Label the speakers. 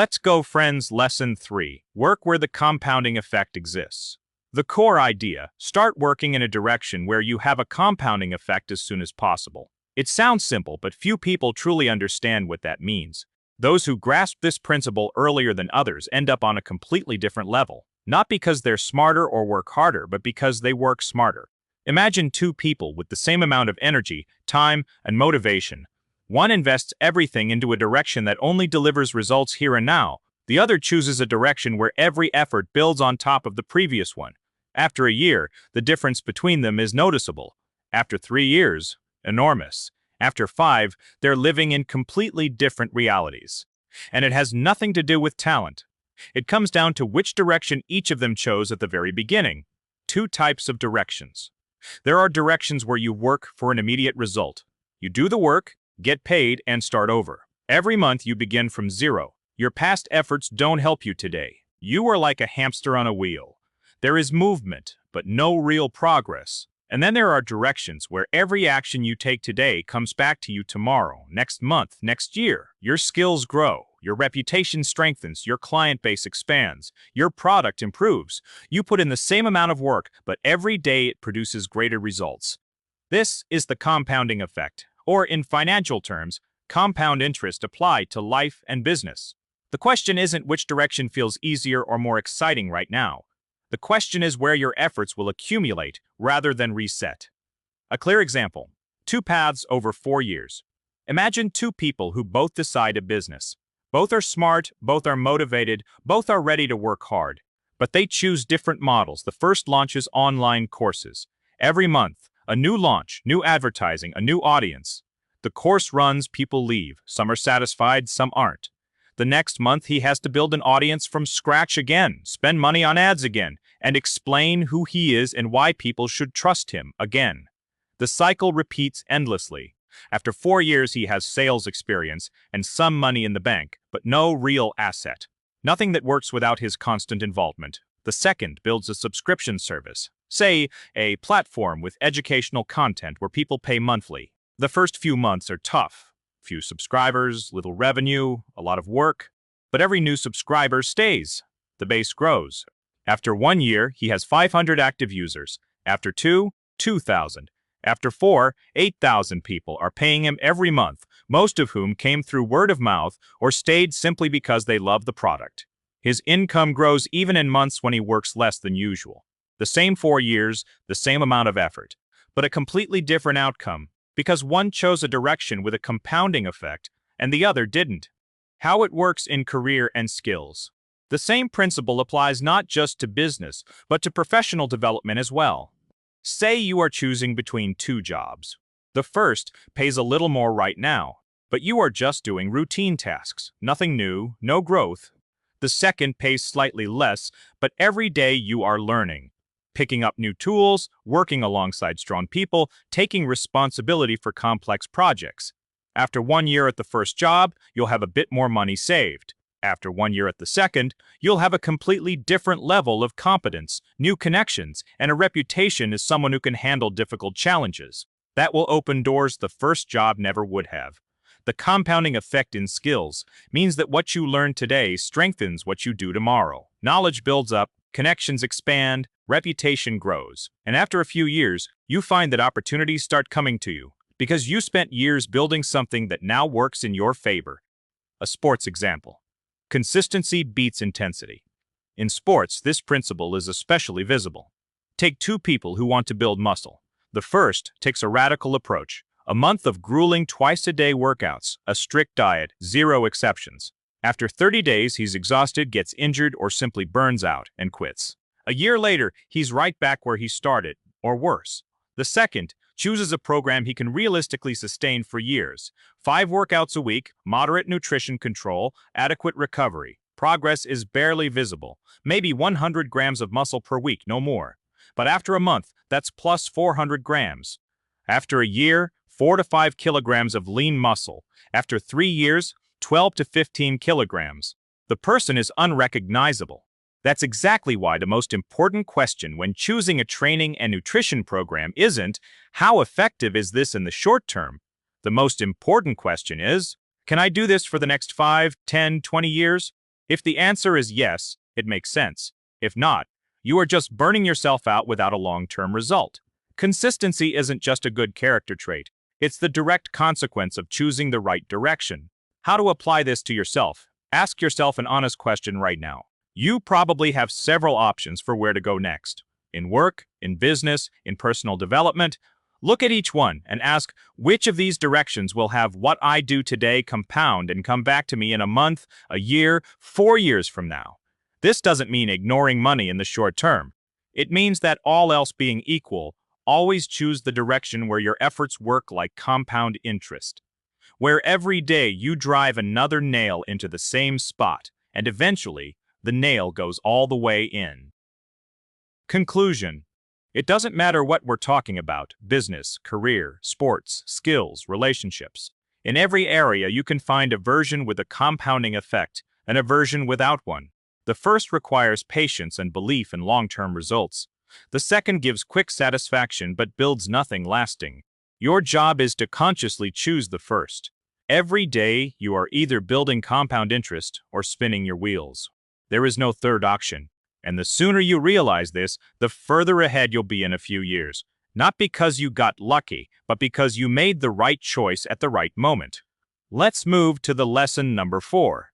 Speaker 1: Let's go, friends. Lesson 3. Work where the compounding effect exists. The core idea: start working in a direction where you have a compounding effect as soon as possible. It sounds simple, but few people truly understand what that means. Those who grasp this principle earlier than others end up on a completely different level, not because they're smarter or work harder, but because they work smarter. Imagine two people with the same amount of energy, time, and motivation. One invests everything into a direction that only delivers results here and now. The other chooses a direction where every effort builds on top of the previous one. After a year, the difference between them is noticeable. After 3 years, enormous. After 5, they're living in completely different realities. And it has nothing to do with talent. It comes down to which direction each of them chose at the very beginning. 2 types of directions. There are directions where you work for an immediate result. You do the work, get paid, and start over. Every month you begin from zero. Your past efforts don't help you today. You are like a hamster on a wheel. There is movement, but no real progress. And then there are directions where every action you take today comes back to you tomorrow, next month, next year. Your skills grow, your reputation strengthens, your client base expands, your product improves. You put in the same amount of work, but every day it produces greater results. This is the compounding effect, or in financial terms, compound interest applied to life and business. The question isn't which direction feels easier or more exciting right now. The question is where your efforts will accumulate rather than reset. A clear example: 2 paths over 4 years. Imagine 2 people who both decide a business. Both are smart, both are motivated, both are ready to work hard. But they choose different models. The first launches online courses. Every month, a new launch, new advertising, a new audience. The course runs, people leave. Some are satisfied, some aren't. The next month, he has to build an audience from scratch again, spend money on ads again, and explain who he is and why people should trust him again. The cycle repeats endlessly. After 4 years, he has sales experience and some money in the bank, but no real asset. Nothing that works without his constant involvement. The second builds a subscription service, say a platform with educational content where people pay monthly. The first few months are tough. Few subscribers, little revenue, a lot of work. But every new subscriber stays. The base grows. After 1 year, he has 500 active users. After 2, 2,000. After 4, 8,000 people are paying him every month, most of whom came through word of mouth or stayed simply because they love the product. His income grows even in months when he works less than usual. The same 4 years, the same amount of effort, but a completely different outcome, because one chose a direction with a compounding effect and the other didn't. How it works in career and skills. The same principle applies not just to business, but to professional development as well. Say you are choosing between 2 jobs. The first pays a little more right now, but you are just doing routine tasks, nothing new, no growth. The second pays slightly less, but every day you are learning. Picking up new tools, working alongside strong people, taking responsibility for complex projects. After 1 year at the first job, you'll have a bit more money saved. After 1 year at the second, you'll have a completely different level of competence, new connections, and a reputation as someone who can handle difficult challenges. That will open doors the first job never would have. The compounding effect in skills means that what you learn today strengthens what you do tomorrow. Knowledge builds up, connections expand, reputation grows, and after a few years, you find that opportunities start coming to you because you spent years building something that now works in your favor. A sports example. Consistency beats intensity. In sports, this principle is especially visible. Take 2 people who want to build muscle. The first takes a radical approach, a month of grueling twice-a-day workouts, a strict diet, 0 exceptions. After 30 days, he's exhausted, gets injured, or simply burns out and quits. A year later, he's right back where he started, or worse. The second chooses a program he can realistically sustain for years. 5 workouts a week, moderate nutrition control, adequate recovery. Progress is barely visible, maybe 100 grams of muscle per week, no more. But after a month, that's plus 400 grams. After a year, 4 to 5 kilograms of lean muscle. After 3 years, 12 to 15 kilograms. The person is unrecognizable. That's exactly why the most important question when choosing a training and nutrition program isn't, how effective is this in the short term? The most important question is, can I do this for the next 5, 10, 20 years? If the answer is yes, it makes sense. If not, you are just burning yourself out without a long-term result. Consistency isn't just a good character trait, it's the direct consequence of choosing the right direction. How to apply this to yourself? Ask yourself an honest question right now. You probably have several options for where to go next. In work, in business, in personal development. Look at each one and ask which of these directions will have what I do today compound and come back to me in a month, a year, 4 years from now. This doesn't mean ignoring money in the short term. It means that all else being equal, always choose the direction where your efforts work like compound interest, where every day you drive another nail into the same spot, and eventually, the nail goes all the way in. Conclusion. It doesn't matter what we're talking about, business, career, sports, skills, relationships. In every area you can find a version with a compounding effect and a version without one. The first requires patience and belief in long-term results. The second gives quick satisfaction but builds nothing lasting. Your job is to consciously choose the first. Every day you are either building compound interest or spinning your wheels. There is no third option. And the sooner you realize this, the further ahead you'll be in a few years. Not because you got lucky, but because you made the right choice at the right moment. Let's move to the lesson number 4.